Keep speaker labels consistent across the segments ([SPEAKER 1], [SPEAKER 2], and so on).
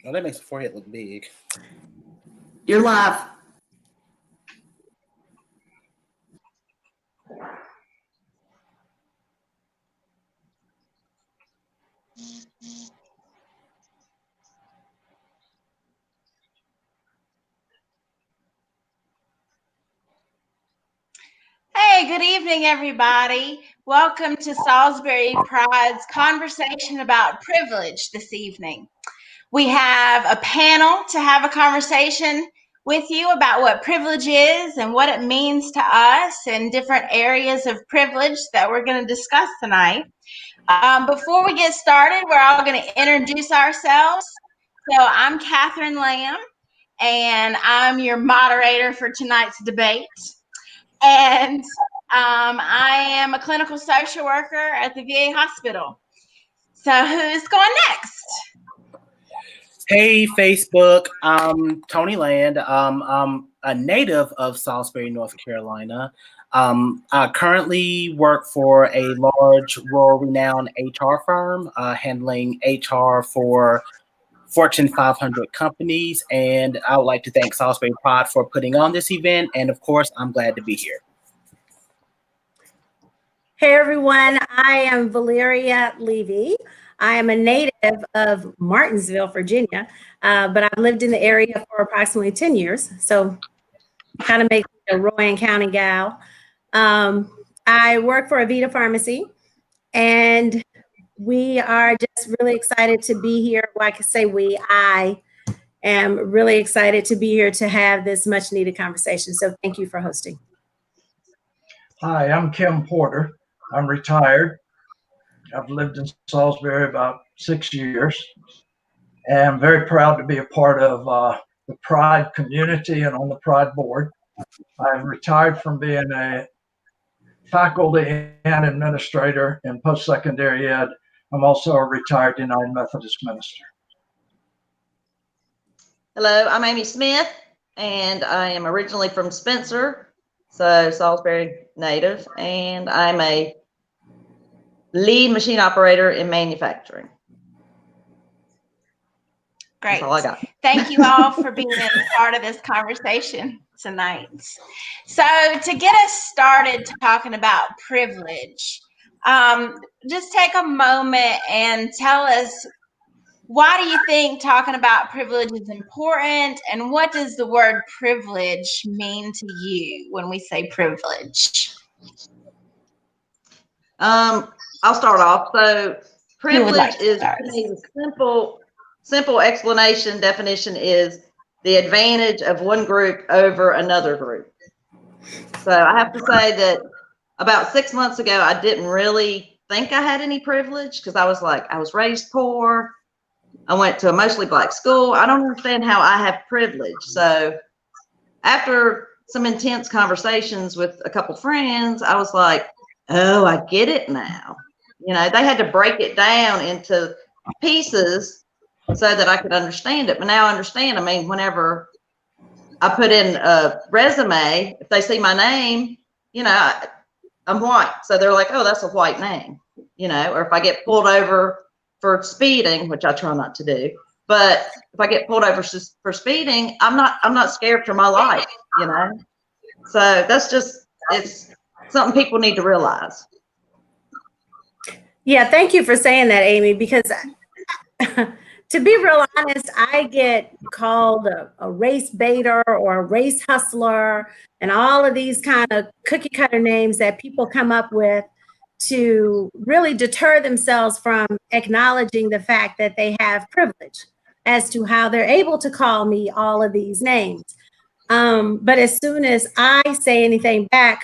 [SPEAKER 1] Oh, that makes the forehead look big.
[SPEAKER 2] You're live.
[SPEAKER 3] Hey, good evening, everybody. Welcome to Salisbury Pride's conversation about privilege this evening. We have a panel to have a conversation with you about what privilege is and what it means to us and different areas of privilege that we're going to discuss tonight. Before we get started, we're all going to introduce ourselves. So I'm Catherine Lamb, and I'm your moderator for tonight's debate. And I am a clinical social worker at the VA hospital. So who's going next?
[SPEAKER 1] Hey, Facebook. I'm Tony Land. I'm a native of Salisbury, North Carolina. I currently work for a large, world-renowned HR firm, handling HR for Fortune 500 companies. And I would like to thank Salisbury Pride for putting on this event. And of course, I'm glad to be here.
[SPEAKER 4] Hey everyone, I am Valeria Levy. I am a native of Martinsville, Virginia, but I've lived in the area for approximately 10 years. So kind of makes me a Rowan County gal. I work for Avita Pharmacy, and we are just really excited to be here. Well, I can say I am really excited to be here to have this much needed conversation. So thank you for hosting.
[SPEAKER 5] Hi, I'm Kim Porter. I'm retired. I've lived in Salisbury about 6 years, and I'm very proud to be a part of the Pride community and on the Pride board. I've retired from being a faculty and administrator in post-secondary ed. I'm also a retired United Methodist minister.
[SPEAKER 2] Hello, I'm Amy Smith, and I am originally from Spencer, so Salisbury native, and I'm a lead machine operator in manufacturing.
[SPEAKER 3] Great.
[SPEAKER 2] That's all I got.
[SPEAKER 3] Thank you all for being a part of this conversation tonight. So to get us started talking about privilege, just take a moment and tell us, why do you think talking about privilege is important, and what does the word privilege mean to you when we say privilege?
[SPEAKER 2] I'll start off. So privilege is a simple explanation, definition is the advantage of one group over another group. So I have to say that about 6 months ago, I didn't really think I had any privilege, because I was raised poor. I went to a mostly Black school. I don't understand how I have privilege. So after some intense conversations with a couple friends, I was like, oh, I get it now. You know, they had to break it down into pieces so that I could understand it. But now I understand. I mean, whenever I put in a resume, if they see my name, you know, I'm white. So they're like, oh, that's a white name, you know, or if I get pulled over for speeding, which I try not to do, but if I get pulled over for speeding, I'm not scared for my life, you know? So that's just, it's something people need to realize.
[SPEAKER 4] Yeah, thank you for saying that, Amy, because to be real honest, I get called a race baiter or a race hustler and all of these kind of cookie cutter names that people come up with to really deter themselves from acknowledging the fact that they have privilege as to how they're able to call me all of these names. But as soon as I say anything back,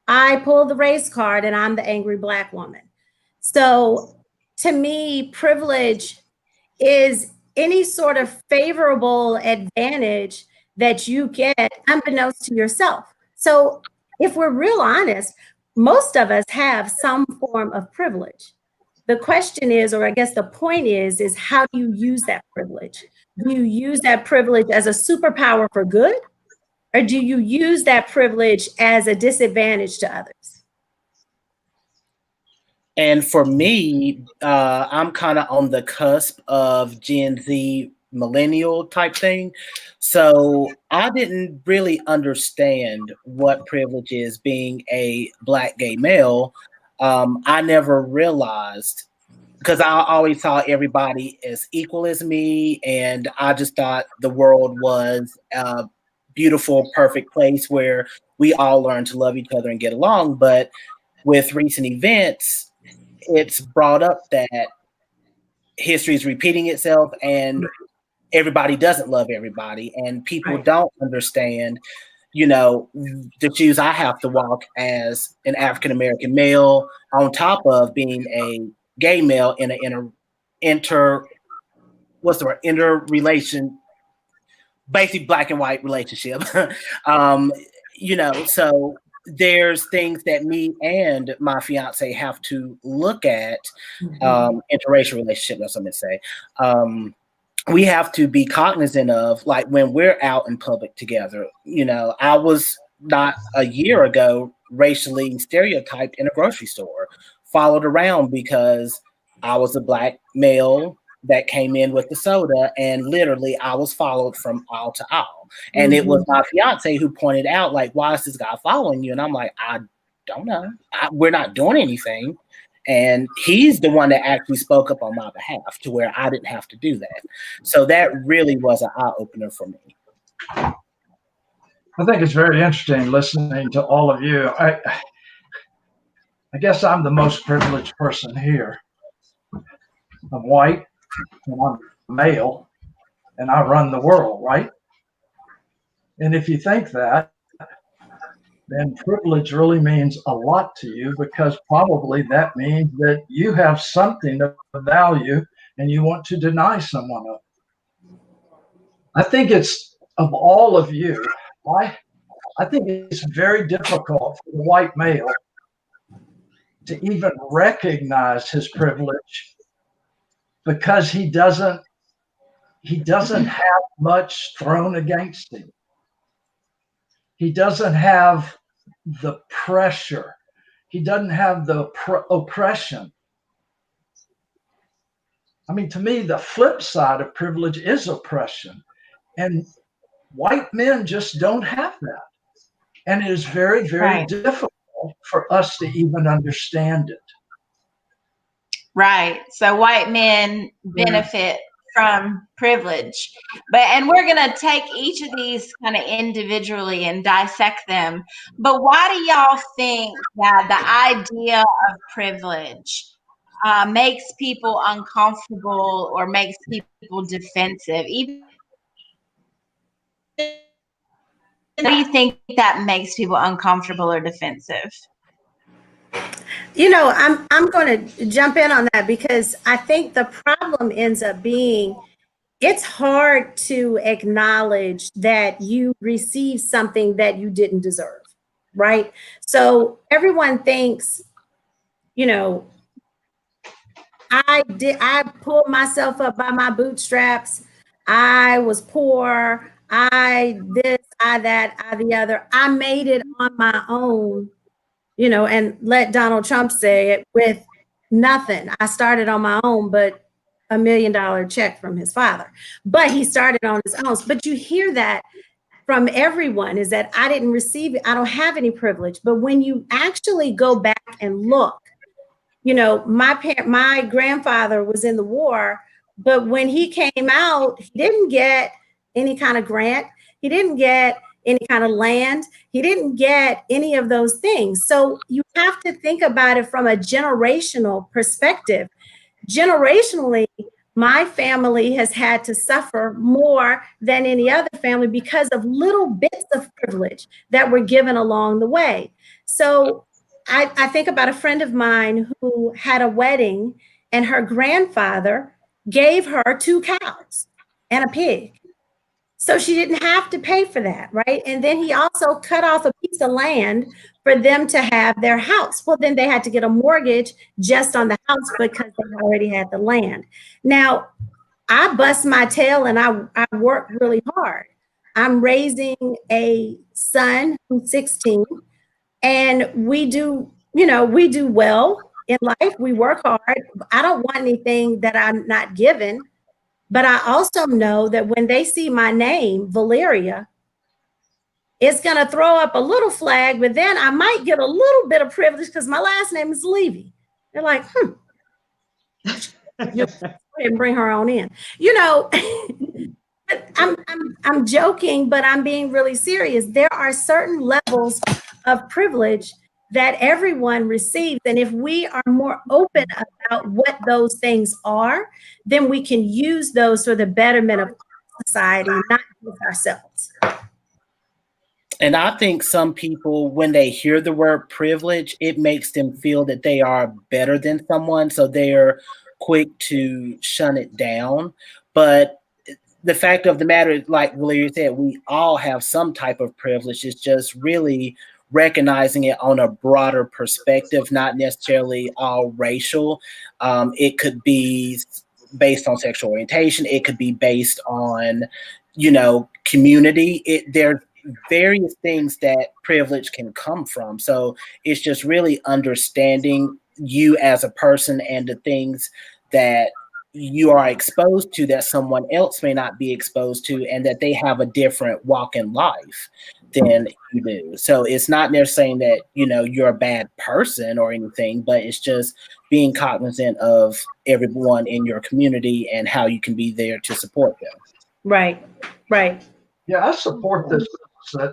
[SPEAKER 4] I pull the race card and I'm the angry Black woman. So to me, privilege is any sort of favorable advantage that you get unbeknownst to yourself. So if we're real honest, most of us have some form of privilege. The question is, or I guess the point is how do you use that privilege? Do you use that privilege as a superpower for good? Or do you use that privilege as a disadvantage to others?
[SPEAKER 1] And for me, I'm kind of on the cusp of Gen Z millennial type thing. So I didn't really understand what privilege is being a Black gay male. I never realized, because I always saw everybody as equal as me, and I just thought the world was a beautiful, perfect place where we all learn to love each other and get along. But with recent events, it's brought up that history is repeating itself and everybody doesn't love everybody, and people don't understand, the shoes I have to walk as an African American male, on top of being a gay male in a interrelation, basically black and white relationship. So there's things that me and my fiance have to look at, interracial relationship, that's what I'm gonna say. We have to be cognizant of, like, when we're out in public together. I was not a year ago racially stereotyped in a grocery store, followed around because I was a Black male that came in with the soda, and literally I was followed from aisle to aisle. And it was my fiance who pointed out, like, why is this guy following you? And I'm like, I don't know. We're not doing anything. And he's the one that actually spoke up on my behalf to where I didn't have to do that. So that really was an eye-opener for me.
[SPEAKER 5] I think it's very interesting listening to all of you. I guess I'm the most privileged person here. I'm white, and I'm male, and I run the world, right? And if you think that, then privilege really means a lot to you, because probably that means that you have something of value and you want to deny someone of it. I think it's, of all of you, I think it's very difficult for the white male to even recognize his privilege, because he doesn't have much thrown against him. He doesn't have the pressure. He doesn't have the oppression. I mean, to me, the flip side of privilege is oppression. And white men just don't have that. And it is very, very difficult for us to even understand it.
[SPEAKER 3] Right. So white men benefit from privilege. And we're going to take each of these kind of individually and dissect them. But why do y'all think that the idea of privilege makes people uncomfortable or makes people defensive? Even, what do you think that makes people uncomfortable or defensive?
[SPEAKER 4] I'm going to jump in on that, because I think the problem ends up being, it's hard to acknowledge that you received something that you didn't deserve, right? So everyone thinks, I pulled myself up by my bootstraps. I was poor. I this, I that, I the other. I made it on my own, and let Donald Trump say it, with nothing. I started on my own, but $1 million check from his father. But he started on his own. But you hear that from everyone, is that I didn't receive it. I don't have any privilege. But when you actually go back and look, my grandfather was in the war, but when he came out, he didn't get any kind of grant. He didn't get any kind of land. He didn't get any of those things. So you have to think about it from a generational perspective. Generationally, my family has had to suffer more than any other family because of little bits of privilege that were given along the way. So I think about a friend of mine who had a wedding, and her grandfather gave her 2 cows and a pig. So she didn't have to pay for that, right? And then he also cut off a piece of land for them to have their house. Well, then they had to get a mortgage just on the house because they already had the land. Now, I bust my tail and I work really hard. I'm raising a son who's 16, and we do well in life. We work hard. I don't want anything that I'm not given. But I also know that when they see my name, Valeria, it's going to throw up a little flag, but then I might get a little bit of privilege because my last name is Levy. They're like, and bring her on in, you know. But I'm joking, but I'm being really serious. There are certain levels of privilege that everyone receives, and if we are more open about what those things are, then we can use those for the betterment of society, not just ourselves.
[SPEAKER 1] And I think some people, when they hear the word privilege, it makes them feel that they are better than someone, so they're quick to shun it down. But the fact of the matter is, like Valeria said, we all have some type of privilege. It's just really recognizing it on a broader perspective, not necessarily all racial. It could be based on sexual orientation. It could be based on, community. There's various things that privilege can come from. So it's just really understanding you as a person and the things that you are exposed to that someone else may not be exposed to, and that they have a different walk in life than you do. So it's not necessarily saying that, you're a bad person or anything, but it's just being cognizant of everyone in your community and how you can be there to support them.
[SPEAKER 4] Right.
[SPEAKER 5] Yeah, I support this.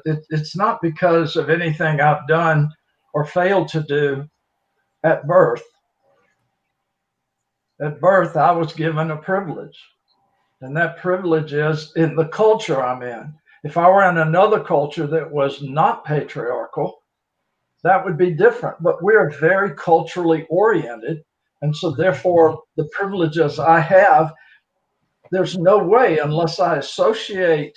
[SPEAKER 5] It's not because of anything I've done or failed to do at birth. At birth, I was given a privilege, and that privilege is in the culture I'm in. If I were in another culture that was not patriarchal, that would be different. But we're very culturally oriented, and so therefore the privileges I have, there's no way, unless I associate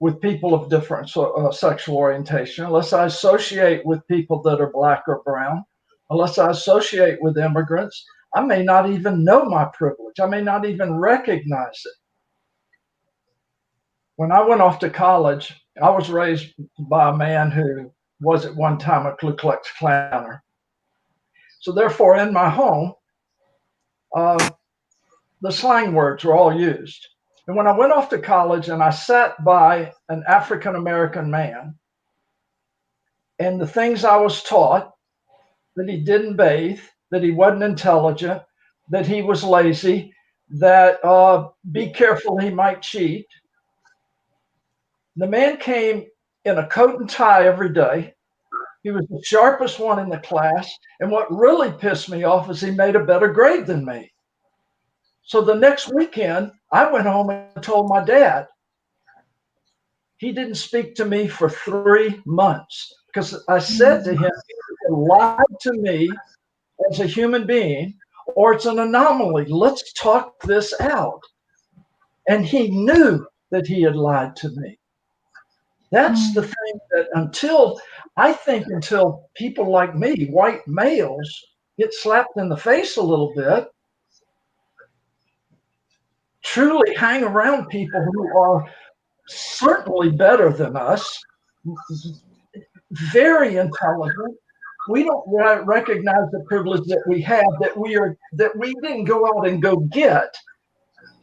[SPEAKER 5] with people of different sexual orientation, unless I associate with people that are Black or brown, unless I associate with immigrants, I may not even know my privilege. I may not even recognize it. When I went off to college, I was raised by a man who was at one time a Ku Klux Klaner. So therefore, in my home, the slang words were all used. And when I went off to college and I sat by an African-American man, and the things I was taught, that he didn't bathe, that he wasn't intelligent, that he was lazy, that be careful, he might cheat. The man came in a coat and tie every day. He was the sharpest one in the class. And what really pissed me off is he made a better grade than me. So the next weekend, I went home and told my dad. He didn't speak to me for 3 months because I said to him, he lied to me as a human being, or it's an anomaly. Let's talk this out. And he knew that he had lied to me. That's the thing that until people like me, white males, get slapped in the face a little bit, truly hang around people who are certainly better than us, very intelligent. We don't recognize the privilege that we have, that we didn't go out and go get.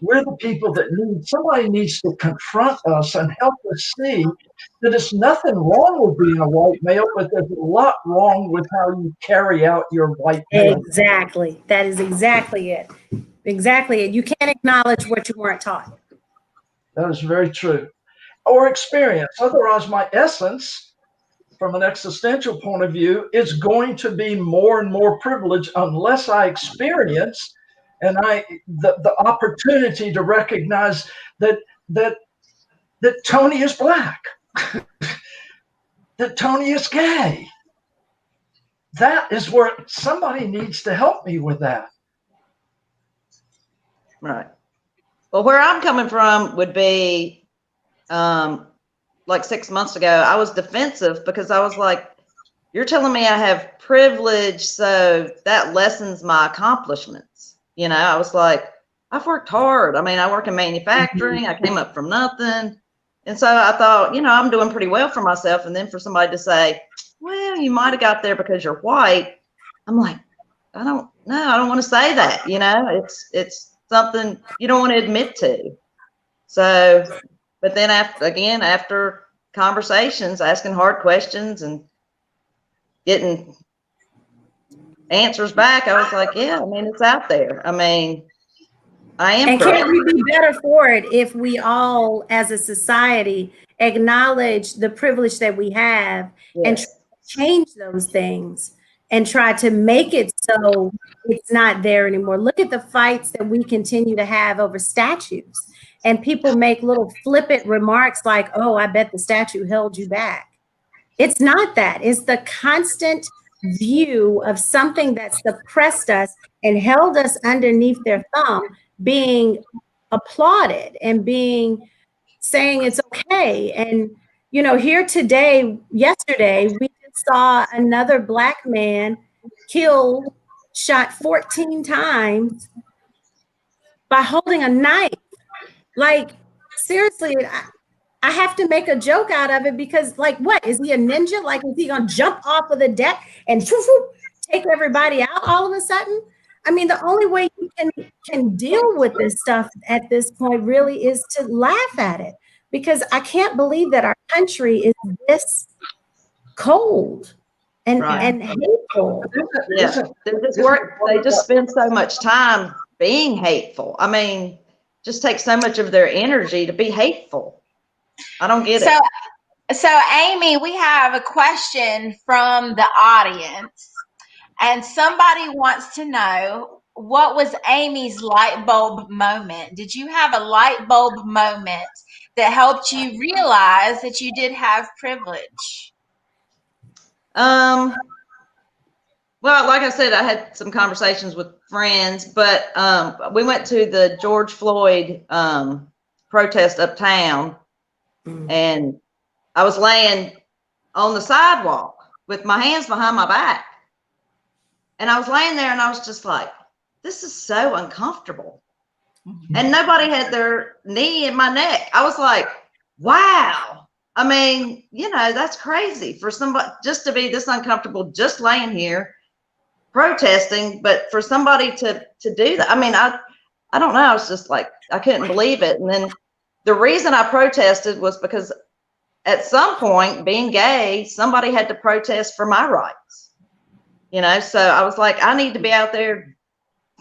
[SPEAKER 5] We're the people that somebody needs to confront us and help us see that there's nothing wrong with being a white male, but there's a lot wrong with how you carry out your white male.
[SPEAKER 4] Exactly. That is exactly it. Exactly it. You can't acknowledge what you weren't taught.
[SPEAKER 5] That is very true. Or experience. Otherwise, my essence, from an existential point of view, is going to be more and more privileged unless I experience and the opportunity to recognize that Tony is Black, that Tony is gay. That is where somebody needs to help me with that.
[SPEAKER 2] Right. Well, where I'm coming from would be like 6 months ago, I was defensive because I was like, you're telling me I have privilege, so that lessens my accomplishments. I was like, I've worked hard. I mean, I work in manufacturing. I came up from nothing. And so I thought, I'm doing pretty well for myself. And then for somebody to say, well, you might have got there because you're white. I'm like, I don't want to say that, something you don't want to admit to. So, but then after conversations, asking hard questions and getting answers back, I was like, yeah, I mean, it's out there. I mean, I am.
[SPEAKER 4] And can't we be better for it if we all, as a society, acknowledge the privilege that we have and change those things and try to make it so it's not there anymore? Look at the fights that we continue to have over statues. And people make little flippant remarks like, oh, I bet the statue held you back. It's not that. It's the constant view of something that suppressed us and held us underneath their thumb being applauded and saying it's okay. And, you know, yesterday, we saw another Black man shot 14 times by holding a knife. Like, seriously, I have to make a joke out of it because, like, what? Is he a ninja? Like, is he going to jump off of the deck and take everybody out all of a sudden? I mean, the only way you can deal with this stuff at this point really is to laugh at it, because I can't believe that our country is this cold and hateful.
[SPEAKER 2] Yeah, they just spend so much time being hateful. I mean, just takes so much of their energy to be hateful. I don't get it.
[SPEAKER 3] So Amy, we have a question from the audience, and somebody wants to know, what was Amy's light bulb moment? Did you have a light bulb moment that helped you realize that you did have privilege?
[SPEAKER 2] Well, like I said, I had some conversations with friends, but we went to the George Floyd protest uptown, and I was laying on the sidewalk with my hands behind my back. And I was laying there and I was just like, this is so uncomfortable. And nobody had their knee in my neck. I was like, wow. I mean, you know, that's crazy for somebody just to be this uncomfortable, just laying here protesting, but for somebody to do that. I mean, I don't know. I was just like, I couldn't believe it. And then the reason I protested was because at some point, being gay, somebody had to protest for my rights. You know, so I was like, I need to be out there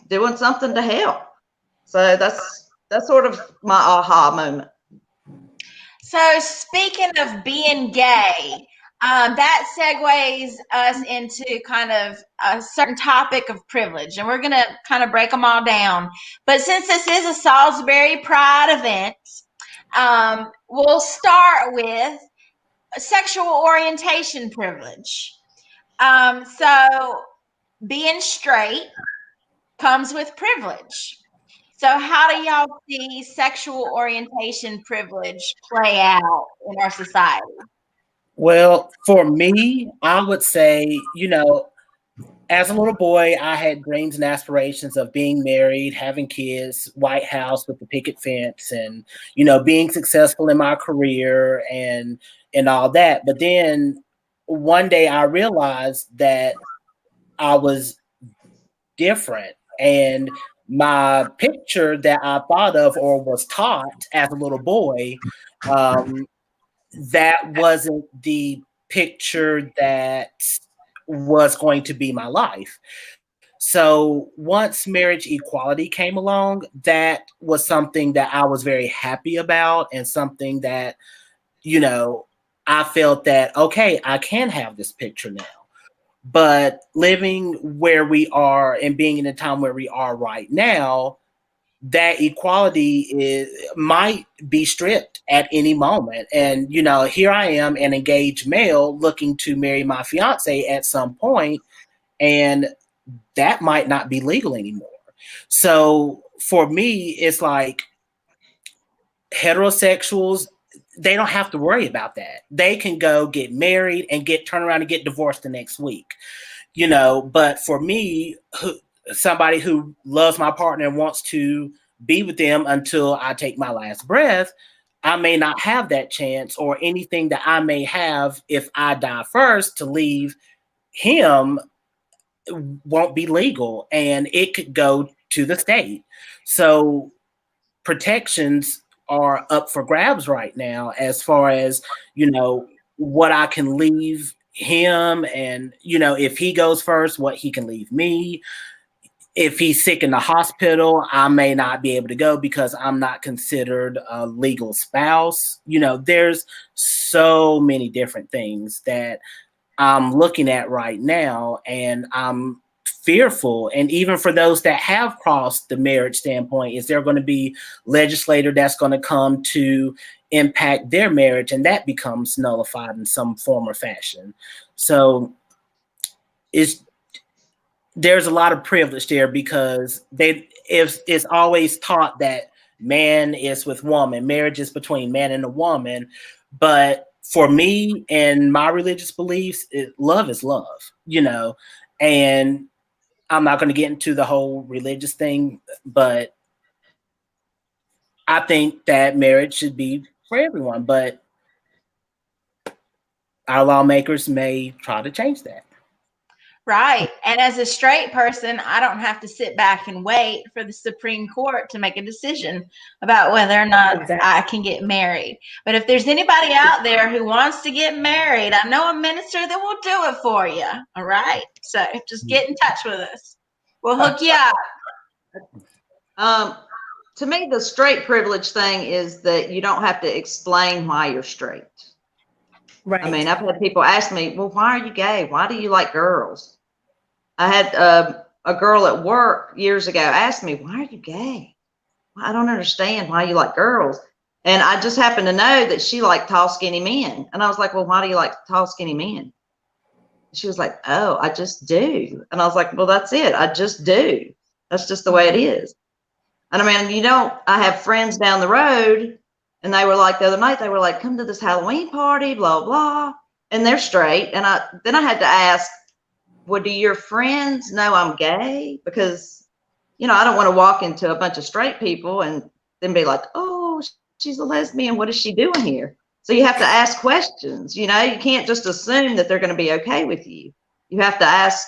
[SPEAKER 2] doing something to help. So that's sort of my aha moment.
[SPEAKER 3] So speaking of being gay, that segues us into kind of a certain topic of privilege, and we're going to kind of break them all down. But since this is a Salisbury Pride event, we'll start with sexual orientation privilege. So being straight comes with privilege. So how do y'all see sexual orientation privilege play out in our society?
[SPEAKER 1] Well, for me, I would say, you know, as a little boy, I had dreams and aspirations of being married, having kids, White House with the picket fence, and, you know, being successful in my career and all that. But then one day I realized that I was different, and my picture that I thought of or was taught as a little boy, that wasn't the picture that was going to be my life. So once marriage equality came along, that was something that I was very happy about, and something that, you know, I felt that, okay, I can have this picture now. But living where we are and being in the time where we are right now, that equality might be stripped at any moment. And, you know, here I am, an engaged male looking to marry my fiance at some point, and that might not be legal anymore. So for me, it's like heterosexuals, they don't have to worry about that. They can go get married and turn around and get divorced the next week, you know. But for me, somebody who loves my partner and wants to be with them until I take my last breath, I may not have that chance, or anything that I may have if I die first to leave him won't be legal, and it could go to the state. So protections are up for grabs right now as far as, what I can leave him, and, if he goes first, what he can leave me. If he's sick in the hospital, I may not be able to go because I'm not considered a legal spouse. There's so many different things that I'm looking at right now, and I'm fearful. And even for those that have crossed the marriage standpoint, is there going to be legislator that's going to come to impact their marriage, and that becomes nullified in some form or fashion? So there's a lot of privilege there, because it's always taught that man is with woman, marriage is between man and a woman. But for me and my religious beliefs, love is love, and I'm not going to get into the whole religious thing, but I think that marriage should be for everyone, but our lawmakers may try to change that.
[SPEAKER 3] Right. And as a straight person, I don't have to sit back and wait for the Supreme Court to make a decision about whether or not I can get married. But if there's anybody out there who wants to get married, I know a minister that will do it for you. All right. So just get in touch with us. We'll hook you up.
[SPEAKER 2] To me, the straight privilege thing is that you don't have to explain why you're straight.
[SPEAKER 4] Right.
[SPEAKER 2] I mean, I've had people ask me, well, why are you gay? Why do you like girls? I had a girl at work years ago ask me, why are you gay? I don't understand why you like girls. And I just happened to know that she liked tall, skinny men. And I was like, well, why do you like tall, skinny men? She was like, oh, I just do. And I was like, well, that's it. I just do. That's just the way it is. And I mean, I have friends down the road, and they were like, the other night, they were like, come to this Halloween party, blah, blah. And they're straight. And then I had to ask, well, do your friends know I'm gay? Because, I don't want to walk into a bunch of straight people and then be like, oh, she's a lesbian. What is she doing here? So you have to ask questions. You can't just assume that they're going to be okay with you. You have to ask,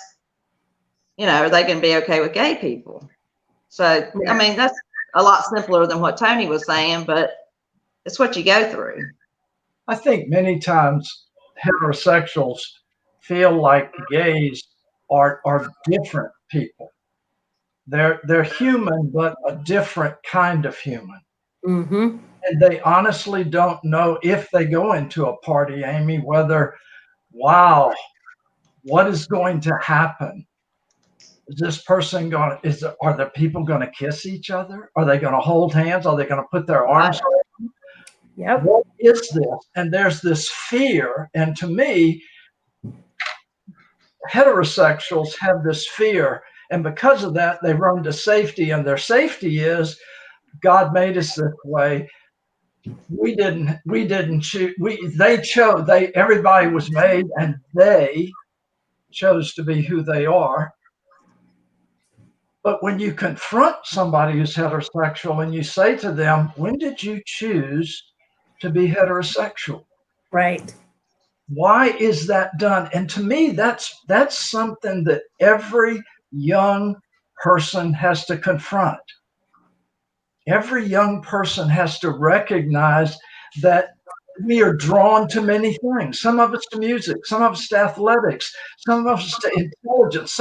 [SPEAKER 2] are they going to be okay with gay people? So, yeah. I mean, that's a lot simpler than what Tony was saying, but it's what you go through.
[SPEAKER 5] I think many times heterosexuals feel like gays are different people. They're human, but a different kind of human.
[SPEAKER 4] Mm-hmm.
[SPEAKER 5] And they honestly don't know, if they go into a party, Amy, whether, wow, what is going to happen? Is this person are the people going to kiss each other? Are they going to hold hands? Are they going to put their arms around?
[SPEAKER 4] Yep.
[SPEAKER 5] What is this? And there's this fear. And to me, heterosexuals have this fear, and because of that, they run to safety, and their safety is, God made us this way. We didn't choose. They chose. Everybody was made, and they chose to be who they are. But when you confront somebody who's heterosexual and you say to them, when did you choose to be heterosexual?
[SPEAKER 4] Right.
[SPEAKER 5] Why is that done? And to me, that's something that every young person has to confront. Every young person has to recognize that we are drawn to many things. Some of it's to music, some of it's to athletics, some of it's to intelligence.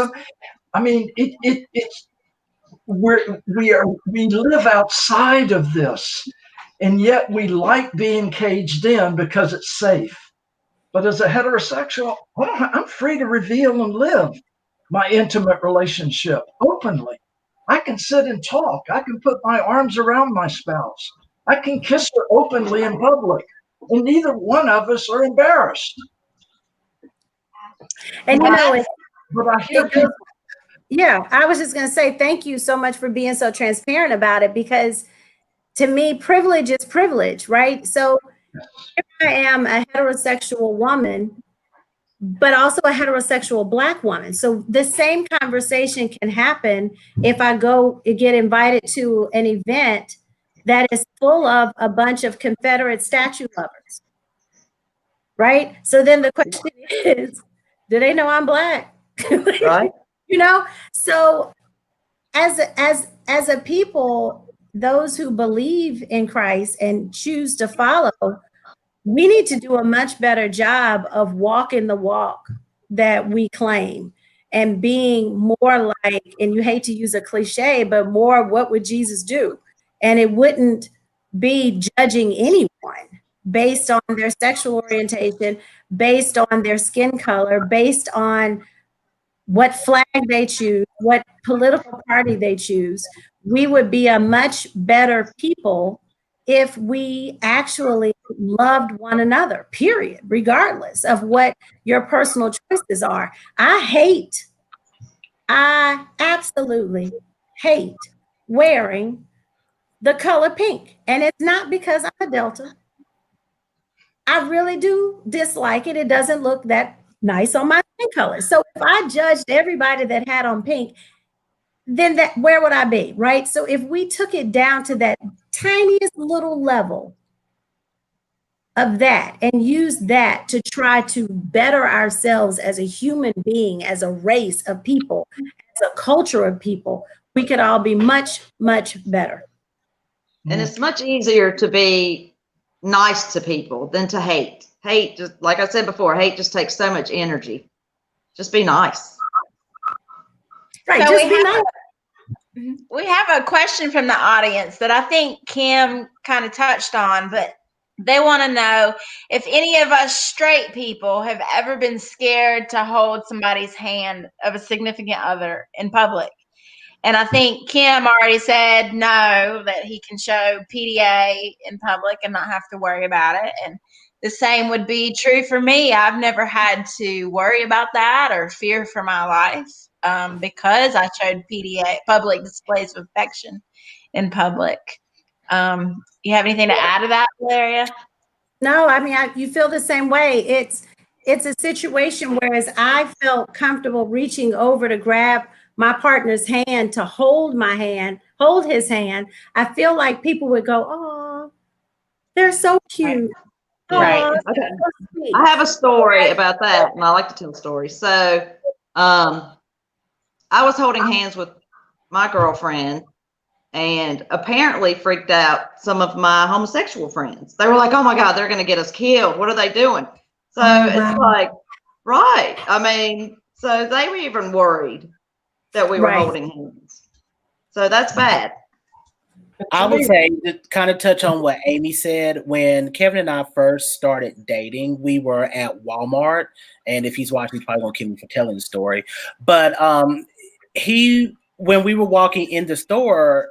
[SPEAKER 5] We live outside of this, and yet we like being caged in because it's safe. But as a heterosexual, I'm free to reveal and live my intimate relationship openly. I can sit and talk. I can put my arms around my spouse. I can kiss her openly in public, and neither one of us are embarrassed.
[SPEAKER 4] And
[SPEAKER 5] but I hear people.
[SPEAKER 4] Yeah, I was just going to say thank you so much for being so transparent about it, because to me, privilege is privilege, right? So here I am, a heterosexual woman, but also a heterosexual Black woman. So the same conversation can happen if I get invited to an event that is full of a bunch of Confederate statue lovers, right? So then the question is, do they know I'm Black?
[SPEAKER 2] Right.
[SPEAKER 4] So as a people, those who believe in Christ and choose to follow, we need to do a much better job of walking the walk that we claim and being more like, and you hate to use a cliche, but more what would Jesus do? And it wouldn't be judging anyone based on their sexual orientation, based on their skin color, based on what flag they choose, what political party they choose. We would be a much better people if we actually loved one another, period, regardless of what your personal choices are. I absolutely hate wearing the color pink. And it's not because I'm a Delta. I really do dislike it. It doesn't look that nice on my skin color. So if I judged everybody that had on pink, then where would I be, right? So if we took it down to that tiniest little level of that and use that to try to better ourselves as a human being, as a race of people, as a culture of people, we could all be much, much better.
[SPEAKER 2] And it's much easier to be nice to people than to hate. Hate, just like I said before, hate just takes so much energy. Just be nice.
[SPEAKER 4] Right,
[SPEAKER 3] So
[SPEAKER 4] just be nice.
[SPEAKER 3] We have a question from the audience that I think Kim kind of touched on, but they want to know if any of us straight people have ever been scared to hold somebody's hand of a significant other in public. And I think Kim already said no, that he can show PDA in public and not have to worry about it. And the same would be true for me. I've never had to worry about that or fear for my life because I showed PDA, public displays of affection, in public. You have anything to add to that, Valeria?
[SPEAKER 4] No, I mean, you feel the same way. It's a situation whereas I felt comfortable reaching over to grab my partner's hand, to hold his hand. I feel like people would go, oh, they're so cute.
[SPEAKER 3] Right.
[SPEAKER 4] Aw,
[SPEAKER 2] Okay.
[SPEAKER 4] they're so sweet."
[SPEAKER 2] I have a story about that, and I like to tell stories. So, I was holding hands with my girlfriend, and apparently freaked out some of my homosexual friends. They were like, "Oh my God, they're going to get us killed. What are they doing?" So it's like, right. I mean, so they were even worried that we were holding hands. So that's bad.
[SPEAKER 1] I would say to kind of touch on what Amy said. When Kevin and I first started dating, we were at Walmart, and if he's watching, he's probably gonna kill me for telling the story. But when we were walking in the store,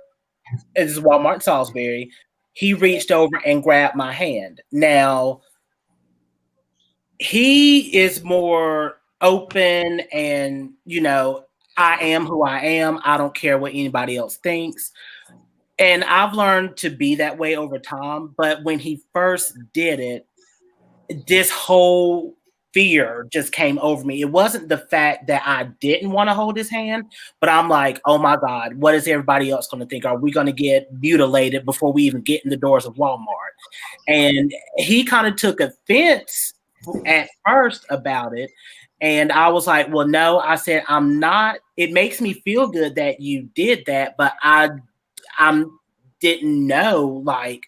[SPEAKER 1] this is Walmart in Salisbury, he reached over and grabbed my hand. Now, he is more open and, I am who I am. I don't care what anybody else thinks. And I've learned to be that way over time. But when he first did it, this whole fear just came over me. It wasn't the fact that I didn't want to hold his hand, but I'm like, oh my God, what is everybody else going to think? Are we going to get mutilated before we even get in the doors of Walmart? And he kind of took offense at first about it. And I was like, well, no, I said, I'm not. It makes me feel good that you did that, but I didn't know, like,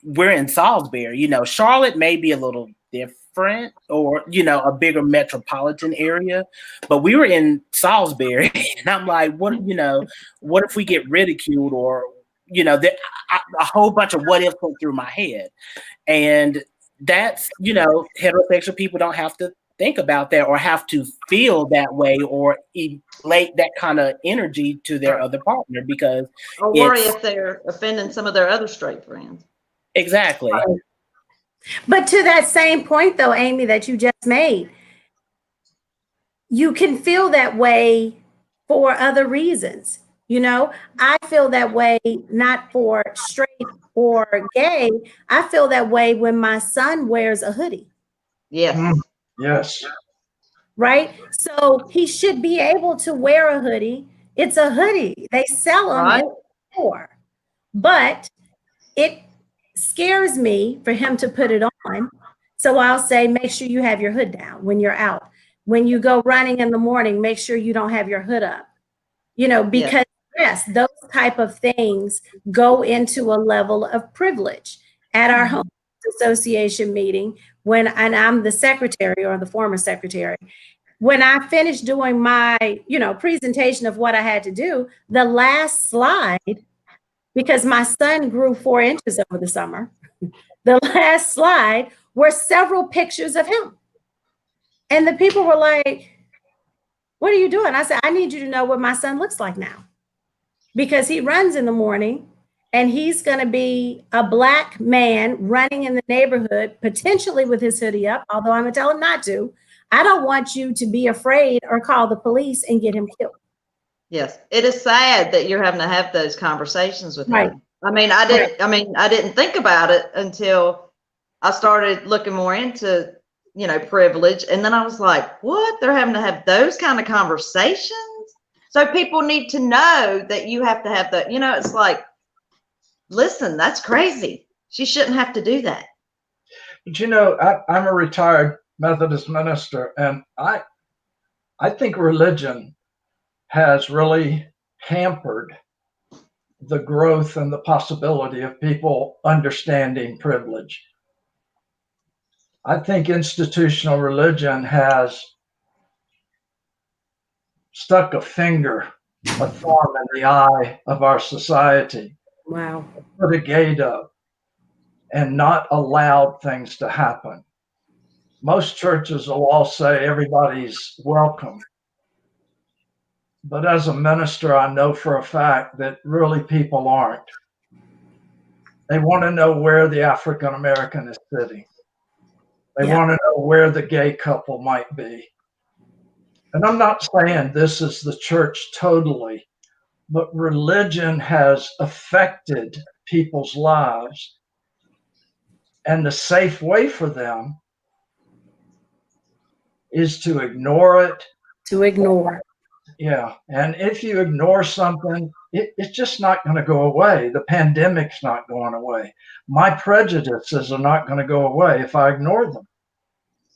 [SPEAKER 1] we're in Salisbury. Charlotte may be a little different or, a bigger metropolitan area, but we were in Salisbury. And I'm like, what if we get ridiculed or, a whole bunch of what ifs went through my head. And that's, heterosexual people don't have to think about that or have to feel that way or elate that kind of energy to their other partner because
[SPEAKER 2] or worry if they're offending some of their other straight friends.
[SPEAKER 1] Exactly.
[SPEAKER 4] But to that same point though, Amy, that you just made, you can feel that way for other reasons. I feel that way not for straight or gay. I feel that way when my son wears a hoodie.
[SPEAKER 2] Yes.
[SPEAKER 5] Yes.
[SPEAKER 4] Right? So he should be able to wear a hoodie. It's a hoodie. They sell them in the store. But it scares me for him to put it on. So I'll say, make sure you have your hood down when you're out. When you go running in the morning, make sure you don't have your hood up. Because Yes, those type of things go into a level of privilege. At our home association meeting, and I'm the secretary or the former secretary, when I finished doing my, presentation of what I had to do, the last slide, because my son grew 4 inches over the summer, the last slide were several pictures of him. And the people were like, "What are you doing?" I said, "I need you to know what my son looks like now, because he runs in the morning and he's going to be a Black man running in the neighborhood, potentially with his hoodie up, although I'm going to tell him not to. I don't want you to be afraid or call the police and get him killed."
[SPEAKER 2] Yes, it is sad that you're having to have those conversations with
[SPEAKER 4] Right.
[SPEAKER 2] him. I didn't think about it until I started looking more into, privilege. And then I was like, what? They're having to have those kind of conversations? So people need to know that you have to have the, it's like, listen, that's crazy. She shouldn't have to do that.
[SPEAKER 5] But I'm a retired Methodist minister, and I think religion has really hampered the growth and the possibility of people understanding privilege. I think institutional religion has stuck a thumb in the eye of our society.
[SPEAKER 4] Wow.
[SPEAKER 5] Put a gate up and not allowed things to happen. Most churches will all say everybody's welcome. But as a minister, I know for a fact that really people aren't. They want to know where the African American is sitting. They want to know where the gay couple might be. And I'm not saying this is the church totally, but religion has affected people's lives. And the safe way for them is to ignore it.
[SPEAKER 4] To ignore.
[SPEAKER 5] Yeah. And if you ignore something, it's just not going to go away. The pandemic's not going away. My prejudices are not going to go away if I ignore them.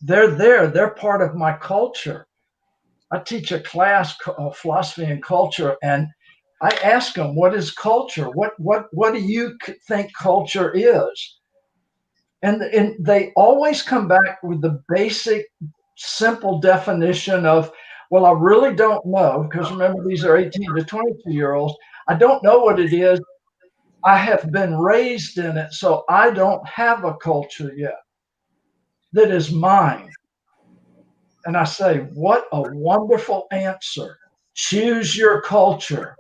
[SPEAKER 5] They're there. They're part of my culture. I teach a class, philosophy and culture, and I ask them, what is culture? What do you think culture is? And they always come back with the basic, simple definition of, well, I really don't know, because remember, these are 18 to 22-year-olds. I don't know what it is. I have been raised in it, so I don't have a culture yet that is mine. And I say, what a wonderful answer. Choose your culture.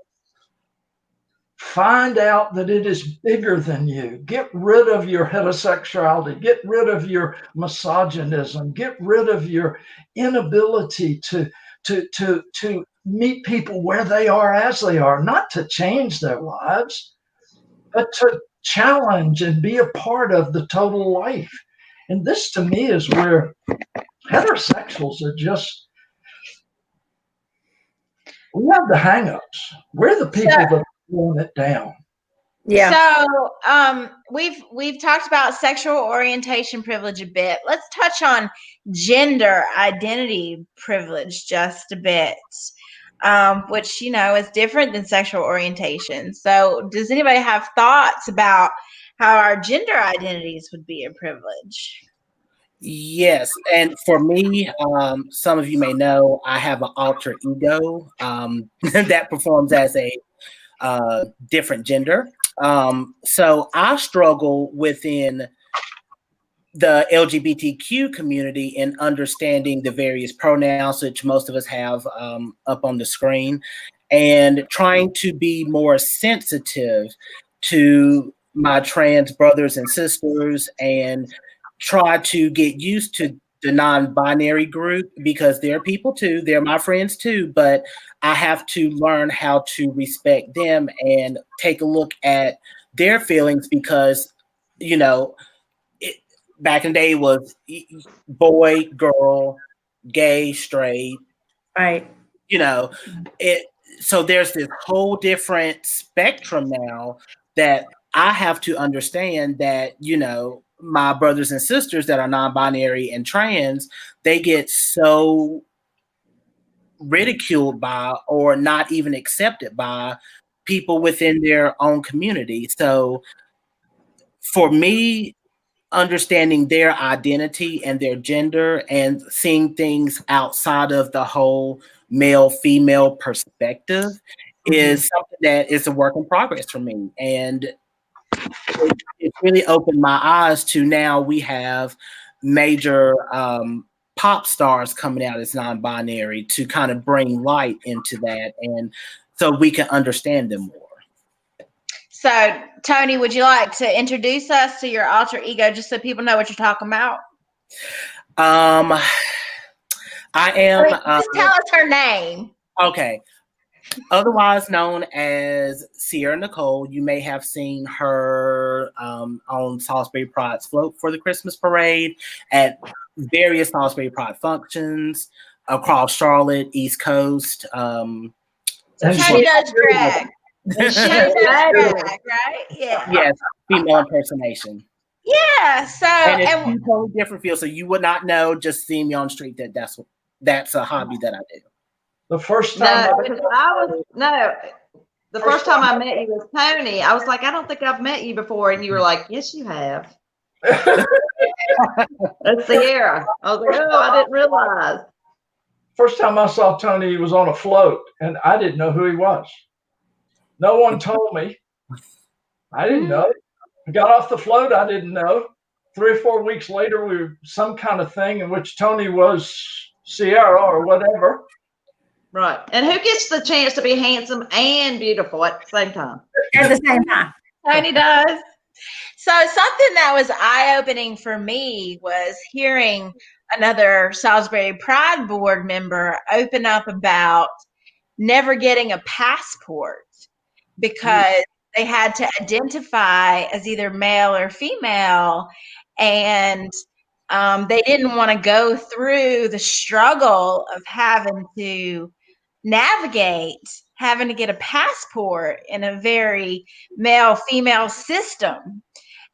[SPEAKER 5] Find out that it is bigger than you. Get rid of your heterosexuality. Get rid of your misogynism. Get rid of your inability to meet people where they are as they are, not to change their lives, but to challenge and be a part of the total life. And this to me is where heterosexuals are just, we have the hang-ups. We're the people that are throwing it down.
[SPEAKER 4] Yeah.
[SPEAKER 3] So we've talked about sexual orientation privilege a bit. Let's touch on gender identity privilege just a bit, which is different than sexual orientation. So does anybody have thoughts about how our gender identities would be a privilege?
[SPEAKER 1] Yes, and for me, some of you may know I have an alter ego that performs as a different gender. So I struggle within the LGBTQ community in understanding the various pronouns, which most of us have up on the screen, and trying to be more sensitive to my trans brothers and sisters and try to get used to the non-binary group, because they're people too, they're my friends too, but I have to learn how to respect them and take a look at their feelings, because back in the day it was boy, girl, gay, straight,
[SPEAKER 4] Right.
[SPEAKER 1] So there's this whole different spectrum now that I have to understand that my brothers and sisters that are non-binary and trans, they get so ridiculed by or not even accepted by people within their own community. So for me, understanding their identity and their gender and seeing things outside of the whole male female perspective is something that is a work in progress for me. And it really opened my eyes to now we have major pop stars coming out as non-binary to kind of bring light into that, and so we can understand them more.
[SPEAKER 3] So, Tony, would you like to introduce us to your alter ego just so people know what you're talking about?
[SPEAKER 1] I am.
[SPEAKER 3] Just tell us her name.
[SPEAKER 1] Okay. Otherwise known as Sierra Nicole. You may have seen her on Salisbury Pride's float for the Christmas parade, at various Salisbury Pride functions across Charlotte, East Coast.
[SPEAKER 3] Tony does drag. She does drag, right? Yeah.
[SPEAKER 1] Yes, female impersonation.
[SPEAKER 3] Yeah. So,
[SPEAKER 1] and it's a totally different feel. So you would not know just seeing me on the street that that's a hobby that I do.
[SPEAKER 5] The first time
[SPEAKER 2] the first time I met you was Tony. I was like, I don't think I've met you before, and you were like, yes, you have. That's Sierra. I was like, oh, I didn't realize.
[SPEAKER 5] First time I saw Tony, he was on a float, and I didn't know who he was. No one told me. I didn't know. I got off the float. I didn't know. 3 or 4 weeks later, we were some kind of thing in which Tony was Sierra or whatever.
[SPEAKER 2] Right. And who gets the chance to be handsome and beautiful at the same time?
[SPEAKER 4] At the same time.
[SPEAKER 3] Tony does. So something that was eye-opening for me was hearing another Salisbury Pride board member open up about never getting a passport because they had to identify as either male or female, and they didn't want to go through the struggle of having to navigate having to get a passport in a very male-female system.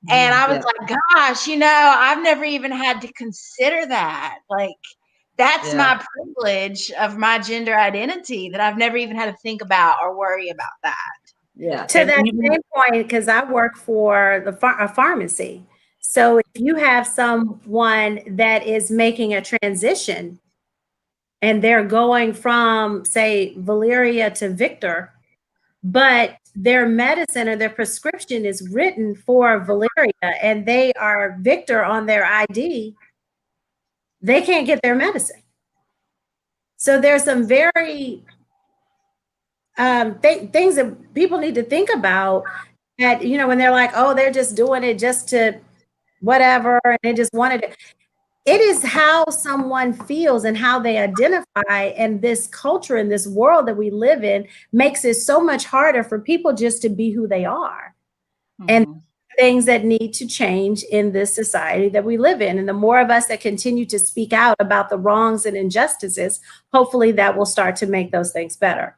[SPEAKER 3] And I was like, gosh, I've never even had to consider that. Like, that's my privilege of my gender identity, that I've never even had to think about or worry about that.
[SPEAKER 2] Yeah.
[SPEAKER 4] To that same point, because I work for a pharmacy. So if you have someone that is making a transition and they're going from, say, Valeria to Victor, but their medicine or their prescription is written for Valeria and they are Victor on their ID, they can't get their medicine. So there's some very things that people need to think about that, when they're like, oh, they're just doing it just to whatever, and they just wanted it. It is how someone feels and how they identify, and this culture and this world that we live in makes it so much harder for people just to be who they are. Mm-hmm. And things that need to change in this society that we live in. And the more of us that continue to speak out about the wrongs and injustices, hopefully that will start to make those things better.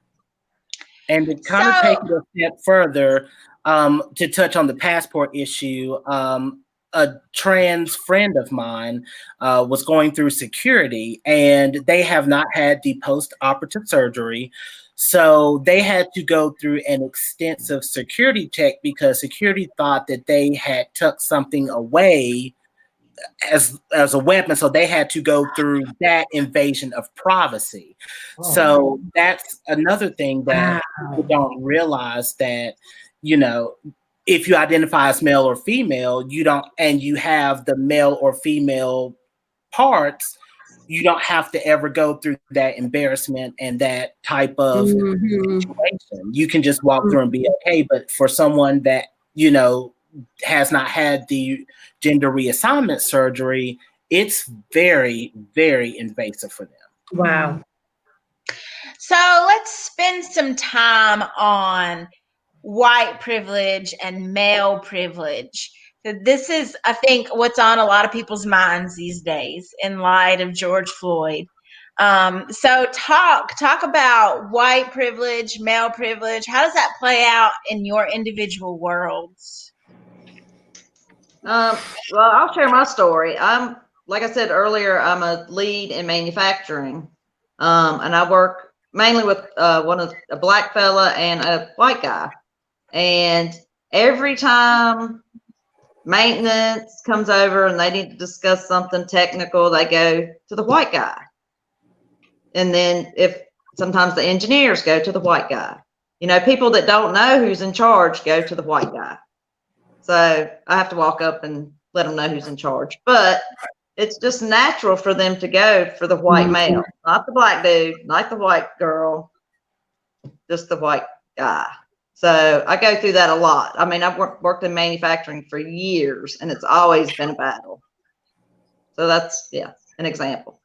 [SPEAKER 1] And to kind of take it a step further, to touch on the passport issue, a trans friend of mine was going through security, and they have not had the post-operative surgery. So they had to go through an extensive security check because security thought that they had tucked something away as a weapon. So they had to go through that invasion of privacy. Oh. So that's another thing that people don't realize, that, if you identify as male or female, and you have the male or female parts, you don't have to ever go through that embarrassment and that type of situation. You can just walk through and be okay. But for someone that, has not had the gender reassignment surgery, it's very, very invasive for them.
[SPEAKER 4] Wow.
[SPEAKER 3] So let's spend some time on white privilege and male privilege. This is, I think, what's on a lot of people's minds these days in light of George Floyd. So talk about white privilege, male privilege. How does that play out in your individual worlds?
[SPEAKER 2] Well, I'll share my story. Like I said earlier, I'm a lead in manufacturing, and I work mainly with a black fella and a white guy. And every time maintenance comes over and they need to discuss something technical, they go to the white guy. And then if sometimes the engineers go to the white guy, you know, people that don't know who's in charge go to the white guy. So I have to walk up and let them know who's in charge, but it's just natural for them to go for the white male, not the black dude, not the white girl, just the white guy. So I go through that a lot. I mean, I've worked in manufacturing for years, and it's always been a battle. So that's, yeah, an example.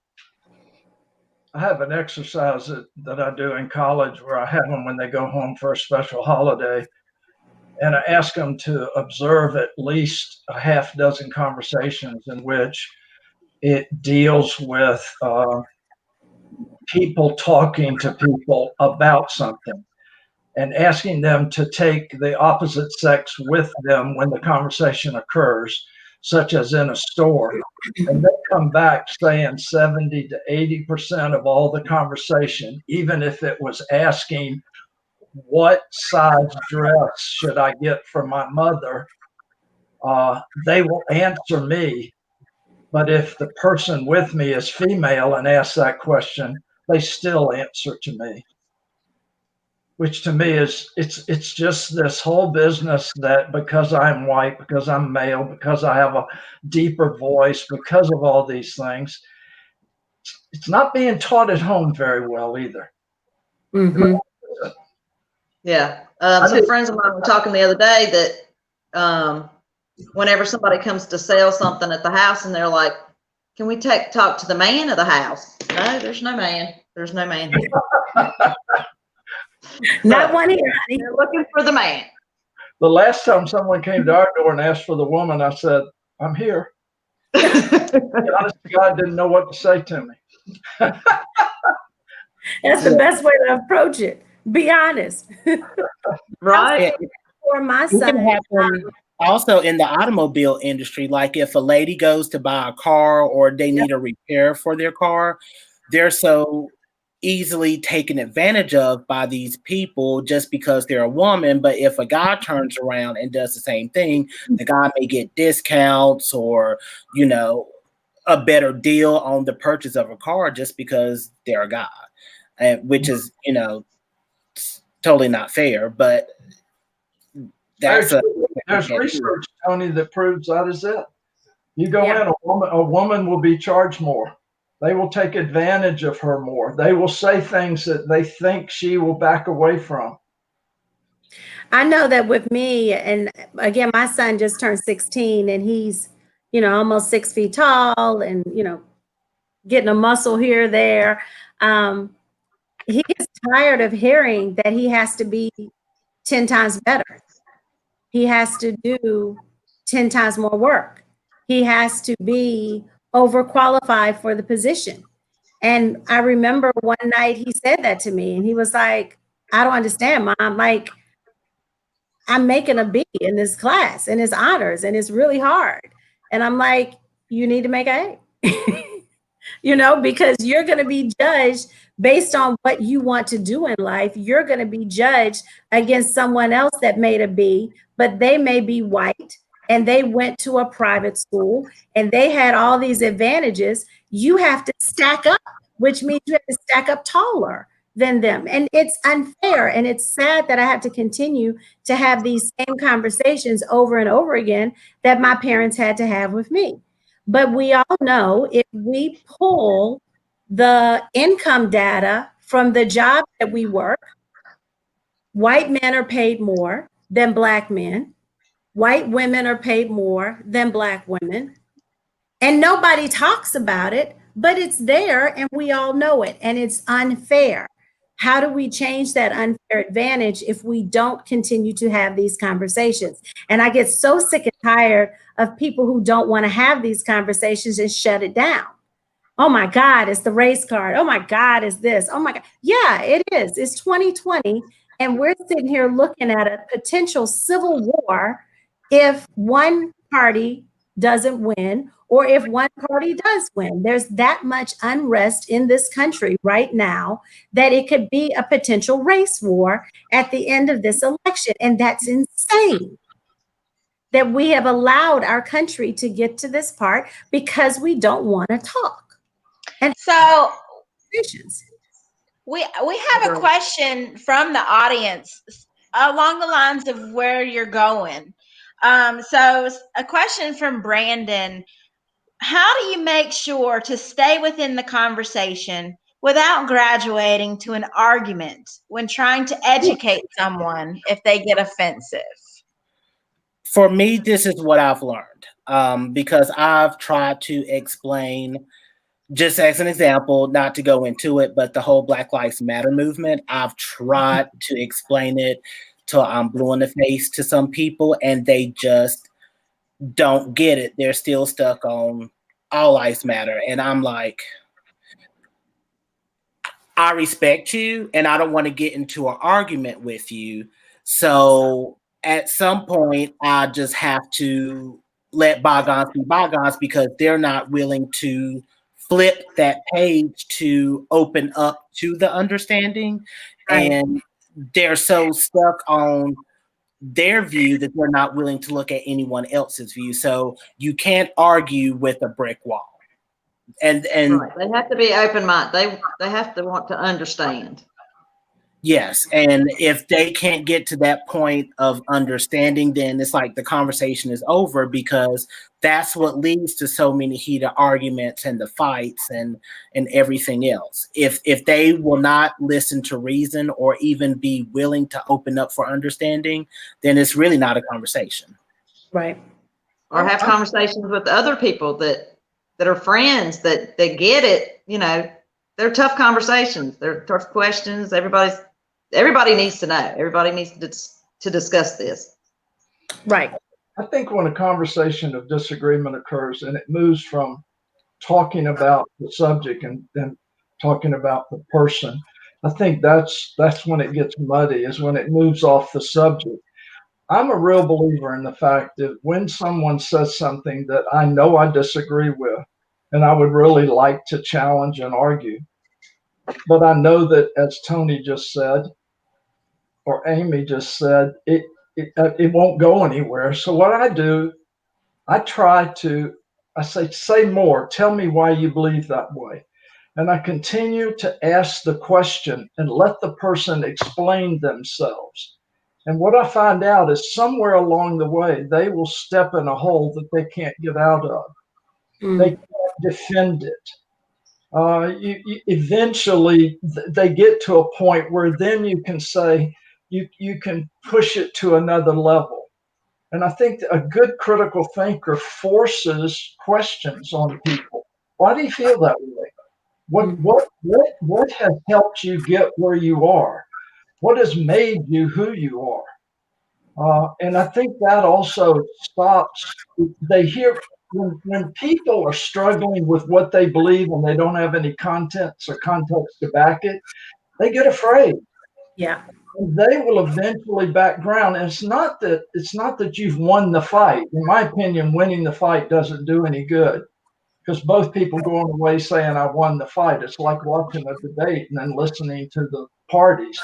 [SPEAKER 5] I have an exercise that I do in college where I have them when they go home for a special holiday. And I ask them to observe at least a half dozen conversations in which it deals with people talking to people about something and asking them to take the opposite sex with them when the conversation occurs, such as in a store. And they come back saying 70 to 80% of all the conversation, even if it was asking, what size dress should I get for my mother? They will answer me. But if the person with me is female and asks that question, they still answer to me. Which to me is, it's just this whole business that because I'm white, because I'm male, because I have a deeper voice, because of all these things, it's not being taught at home very well either.
[SPEAKER 4] Mm-hmm.
[SPEAKER 2] Yeah. Two friends of mine were talking the other day that whenever somebody comes to sell something at the house and they're like, can we talk to the man of the house? No, there's no man. There's no man here.
[SPEAKER 4] Not one here.
[SPEAKER 2] They're looking for the man.
[SPEAKER 5] The last time someone came to our door and asked for the woman, I said, I'm here. Honest to God, didn't know what to say to me.
[SPEAKER 4] That's the best way to approach it. Be honest.
[SPEAKER 2] Right.
[SPEAKER 4] For my
[SPEAKER 1] It can
[SPEAKER 4] son.
[SPEAKER 1] happen also in the automobile industry. Like if a lady goes to buy a car or they need a repair for their car, they're so easily taken advantage of by these people just because they're a woman. But if a guy turns around and does the same thing, the guy may get discounts or, you know, a better deal on the purchase of a car just because they're a guy, and which is, you know, totally not fair. But that's
[SPEAKER 5] there's research, Tony, that proves that is it. You go in, a woman will be charged more. They will take advantage of her more. They will say things that they think she will back away from.
[SPEAKER 4] I know that with me, and again, my son just turned 16 and he's, you know, almost 6 feet tall and, you know, getting a muscle here, there. He is tired of hearing that he has to be 10 times better. He has to do 10 times more work. He has to be overqualified for the position. And I remember one night he said that to me and he was like, I don't understand, Mom. Like, I'm making a B in this class and it's honors and it's really hard. And I'm like, you need to make an A, you know, because you're going to be judged based on what you want to do in life. You're going to be judged against someone else that made a B, but they may be white and they went to a private school and they had all these advantages. You have to stack up, which means you have to stack up taller than them. And it's unfair. And it's sad that I have to continue to have these same conversations over and over again that my parents had to have with me. But we all know if we pull the income data from the job that we work, white men are paid more than Black men. White women are paid more than Black women. And nobody talks about it, but it's there and we all know it. And it's unfair. How do we change that unfair advantage if we don't continue to have these conversations? And I get so sick and tired of people who don't want to have these conversations and shut it down. Oh my God, it's the race card. Oh my God, it's this. Oh my God. Yeah, it is. It's 2020. And we're sitting here looking at a potential civil war if one party doesn't win, or if one party does win. There's that much unrest in this country right now that it could be a potential race war at the end of this election. And that's insane that we have allowed our country to get to this part because we don't want to talk. And
[SPEAKER 3] so
[SPEAKER 4] we
[SPEAKER 3] have a question from the audience along the lines of where you're going. So a question from Brandon: how do you make sure to stay within the conversation without graduating to an argument when trying to educate someone if they get offensive?
[SPEAKER 1] For me, this is what I've learned, because I've tried to explain, just as an example, not to go into it, but the whole Black Lives Matter movement, I've tried to explain it till I'm blue in the face to some people, and they just don't get it. They're still stuck on all lives matter. And I'm like, I respect you, and I don't want to get into an argument with you. So at some point, I just have to let bygones be bygones, because they're not willing to flip that page to open up to the understanding. Right. And they're so stuck on their view that they're not willing to look at anyone else's view. So you can't argue with a brick wall. And
[SPEAKER 2] right. They have to be open-minded. They have to want to understand.
[SPEAKER 1] Yes, and if they can't get to that point of understanding, then it's like the conversation is over, because that's what leads to so many heated arguments and the fights and everything else. If they will not listen to reason or even be willing to open up for understanding, then it's really not a conversation.
[SPEAKER 4] Right.
[SPEAKER 2] Or have conversations with other people that are friends that get it. You know, they're tough conversations. They're tough questions. Everybody needs to know. Everybody needs to discuss this.
[SPEAKER 4] Right.
[SPEAKER 5] I think when a conversation of disagreement occurs and it moves from talking about the subject and then talking about the person, I think that's when it gets muddy, is when it moves off the subject. I'm a real believer in the fact that when someone says something that I know I disagree with, and I would really like to challenge and argue, but I know that, as Tony just said, or Amy just said, it won't go anywhere. So what I do, I say more. Tell me why you believe that way. And I continue to ask the question and let the person explain themselves. And what I find out is somewhere along the way, they will step in a hole that they can't get out of. They can't defend it. Eventually, they get to a point where then you can say, you can push it to another level. And I think a good critical thinker forces questions on people. Why do you feel that way? What has helped you get where you are? What has made you who you are? And I think that also stops. They hear when people are struggling with what they believe and they don't have any context to back it, they get afraid.
[SPEAKER 4] Yeah.
[SPEAKER 5] They will eventually back ground. And it's not that you've won the fight. In my opinion, winning the fight doesn't do any good, because both people going away saying I won the fight. It's like watching a debate and then listening to the parties.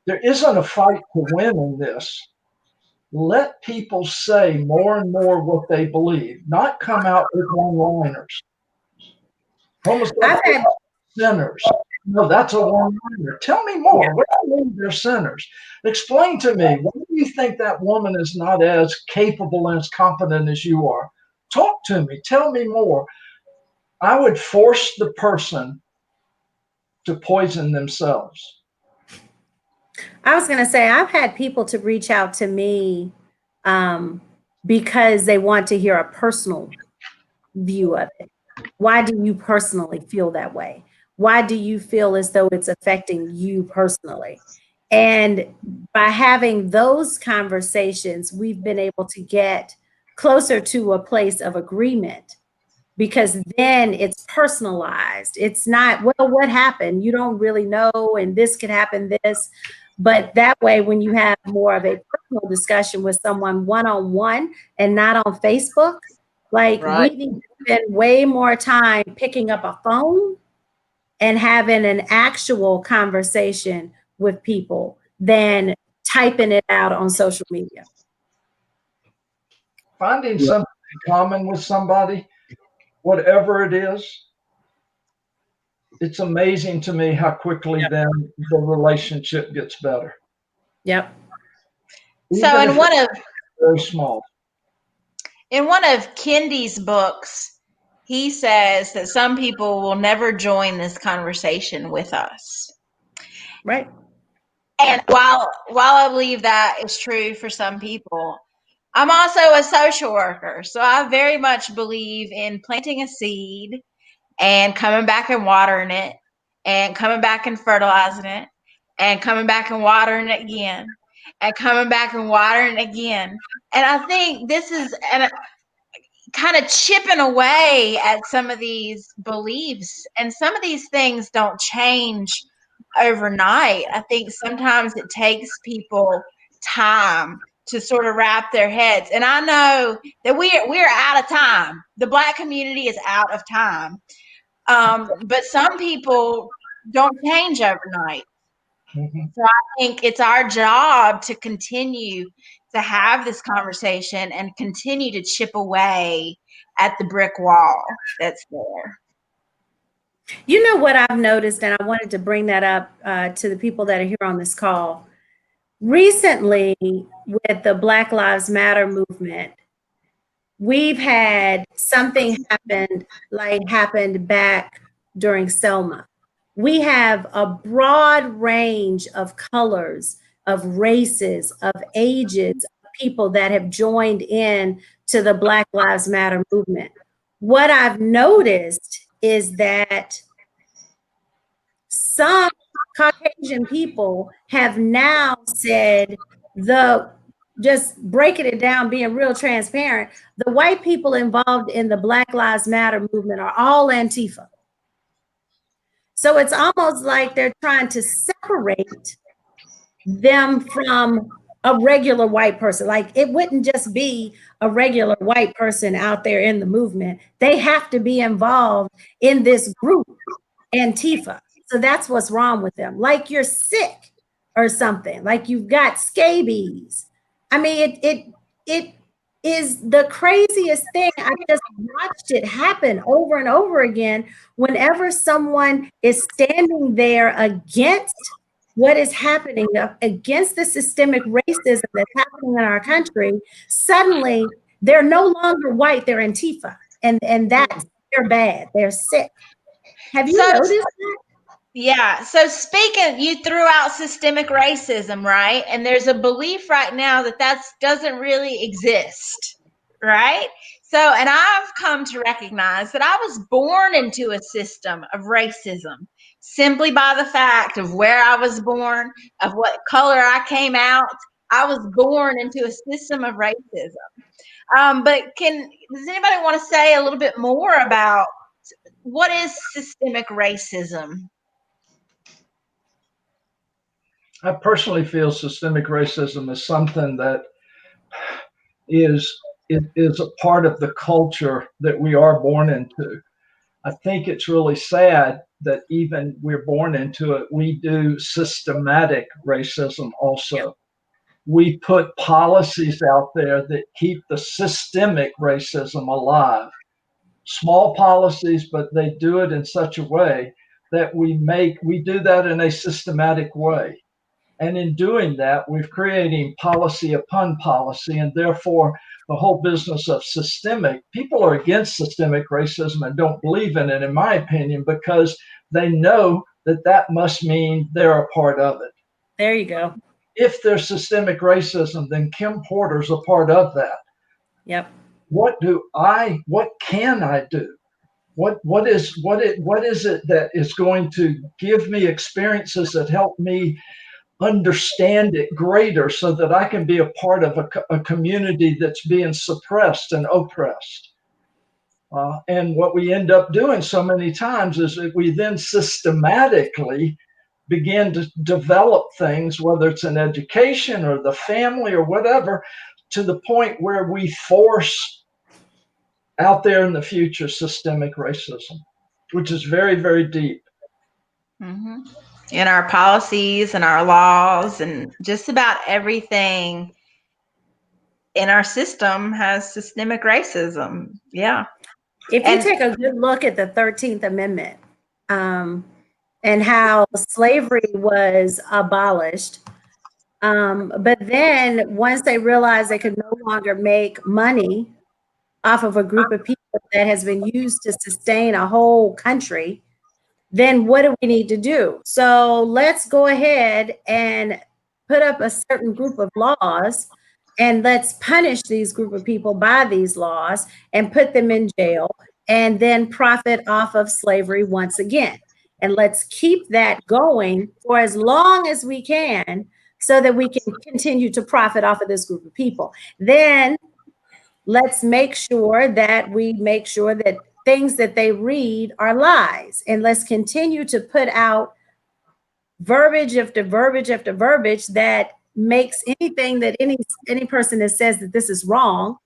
[SPEAKER 5] There isn't a fight to win in this. Let people say more and more what they believe, not come out with one-liners. Homosexuals, sinners. No, that's a one-liner. Tell me more. Yeah. What do you mean they're sinners? Explain to me. Why do you think that woman is not as capable and as competent as you are? Talk to me. Tell me more. I would force the person to poison themselves.
[SPEAKER 4] I was going to say, I've had people to reach out to me because they want to hear a personal view of it. Why do you personally feel that way? Why do you feel as though it's affecting you personally? And by having those conversations, we've been able to get closer to a place of agreement, because then it's personalized. It's not, well, what happened? You don't really know, and this could happen, this. But that way, when you have more of a personal discussion with someone one-on-one and not on Facebook, Like
[SPEAKER 2] Right.
[SPEAKER 4] we need to spend way more time picking up a phone and having an actual conversation with people than typing it out on social media.
[SPEAKER 5] Finding something in common with somebody, whatever it is, it's amazing to me how quickly then the relationship gets better.
[SPEAKER 4] Yep.
[SPEAKER 3] So
[SPEAKER 5] Even
[SPEAKER 3] in
[SPEAKER 5] if
[SPEAKER 3] one of
[SPEAKER 5] it's very small.
[SPEAKER 3] In one of Kendi's books, he says that some people will never join this conversation with us.
[SPEAKER 4] Right.
[SPEAKER 3] And while I believe that is true for some people, I'm also a social worker. So I very much believe in planting a seed and coming back and watering it and coming back and fertilizing it and coming back and watering it again and coming back and watering it again. And I think this is kind of chipping away at some of these beliefs, and some of these things don't change overnight. I think sometimes it takes people time to sort of wrap their heads. And I know that we're out of time. The Black community is out of time. But some people don't change overnight.
[SPEAKER 5] Mhm.
[SPEAKER 3] So I think it's our job to continue to have this conversation and continue to chip away at the brick wall that's there.
[SPEAKER 4] You know what I've noticed, and I wanted to bring that up to the people that are here on this call. Recently, with the Black Lives Matter movement, we've had something happened back during Selma. We have a broad range of colors, of races, of ages, of people that have joined in to the Black Lives Matter movement. What I've noticed is that some Caucasian people have now said, just breaking it down, being real transparent, the white people involved in the Black Lives Matter movement are all Antifa. So it's almost like they're trying to separate them from a regular white person. Like it wouldn't just be a regular white person out there in the movement. They have to be involved in this group, Antifa. So that's what's wrong with them. Like you're sick or something, like you've got scabies. I mean, it is the craziest thing. I just watched it happen over and over again. Whenever someone is standing there against what is happening, against the systemic racism that's happening in our country, suddenly they're no longer white, they're Antifa. And they're bad, they're sick. Have you noticed that?
[SPEAKER 3] Yeah. So speaking, you threw out systemic racism, right? And there's a belief right now that doesn't really exist, right? So, and I've come to recognize that I was born into a system of racism simply by the fact of where I was born, of what color I came out. I was born into a system of racism. But does anybody want to say a little bit more about what is systemic racism?
[SPEAKER 5] I personally feel systemic racism is something that is a part of the culture that we are born into. I think it's really sad that even we're born into it, we do systematic racism also. We put policies out there that keep the systemic racism alive. Small policies, but they do it in such a way that we do that in a systematic way. And in doing that, we're creating policy upon policy, and therefore the whole business of people are against systemic racism and don't believe in it, in my opinion, because they know that must mean they're a part of it.
[SPEAKER 4] There you go.
[SPEAKER 5] If there's systemic racism, then Kim Porter's a part of that.
[SPEAKER 4] Yep.
[SPEAKER 5] What can I do? What is it that is going to give me experiences that help me understand it greater so that I can be a part of a community that's being suppressed and oppressed? And what we end up doing so many times is that we then systematically begin to develop things, whether it's in education or the family or whatever, to the point where we force out there in the future systemic racism, which is very, very deep.
[SPEAKER 3] Mm-hmm. In our policies and our laws and just about everything in our system has systemic racism. Yeah.
[SPEAKER 4] If you take a good look at the 13th Amendment and how slavery was abolished, but then once they realized they could no longer make money off of a group of people that has been used to sustain a whole country, then what do we need to do? So let's go ahead and put up a certain group of laws, and let's punish these group of people by these laws and put them in jail, and then profit off of slavery once again. And let's keep that going for as long as we can so that we can continue to profit off of this group of people. Then let's make sure that things that they read are lies. And let's continue to put out verbiage after verbiage after verbiage that makes anything that any person that says that this is wrong.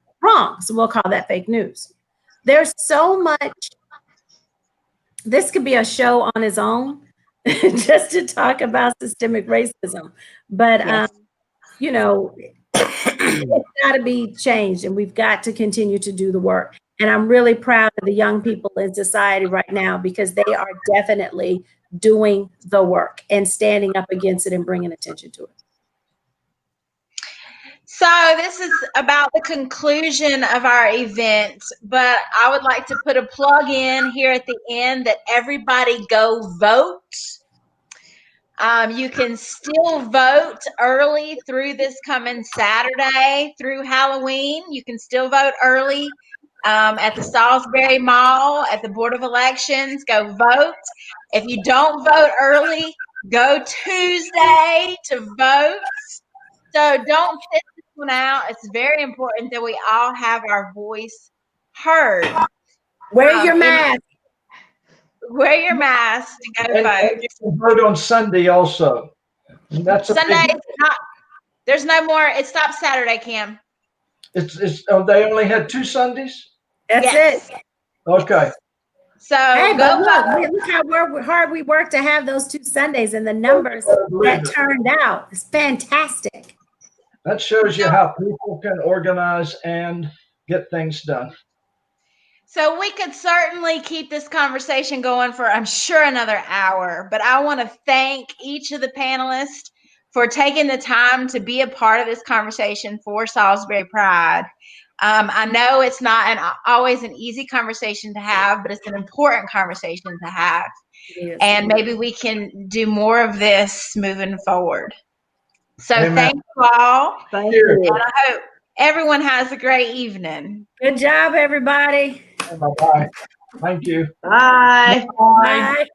[SPEAKER 4] So we'll call that fake news. There's so much. This could be a show on its own just to talk about systemic racism. But,
[SPEAKER 3] yes.
[SPEAKER 4] It's got to be changed, and we've got to continue to do the work. And I'm really proud of the young people in society right now because they are definitely doing the work and standing up against it and bringing attention to it.
[SPEAKER 3] So this is about the conclusion of our event, but I would like to put a plug in here at the end that everybody go vote. You can still vote early through this coming Saturday through Halloween. You can still vote early at the Salisbury Mall, at the Board of Elections. Go vote. If you don't vote early, go Tuesday to vote. So don't sit this one out. It's very important that we all have our voice heard.
[SPEAKER 4] Wear your mask.
[SPEAKER 3] Wear your mask to go vote.
[SPEAKER 5] And you can vote on Sunday also. And that's
[SPEAKER 3] Sunday is not. There's no more. It stops Saturday, Kim.
[SPEAKER 5] They only had 2 Sundays?
[SPEAKER 4] That's it.
[SPEAKER 5] Okay.
[SPEAKER 3] So
[SPEAKER 4] hey,
[SPEAKER 3] go
[SPEAKER 4] look how hard we worked to have those 2 Sundays and the numbers that turned out. It's fantastic.
[SPEAKER 5] That shows you how people can organize and get things done.
[SPEAKER 3] So we could certainly keep this conversation going for, I'm sure, another hour, but I want to thank each of the panelists for taking the time to be a part of this conversation for Salisbury Pride. I know it's not always an easy conversation to have, but it's an important conversation to have. Yes. And maybe we can do more of this moving forward. So thank you all.
[SPEAKER 2] Thank you.
[SPEAKER 3] And I hope everyone has a great evening.
[SPEAKER 4] Good job, everybody.
[SPEAKER 5] Bye-bye. Thank you.
[SPEAKER 2] Bye.
[SPEAKER 4] Bye.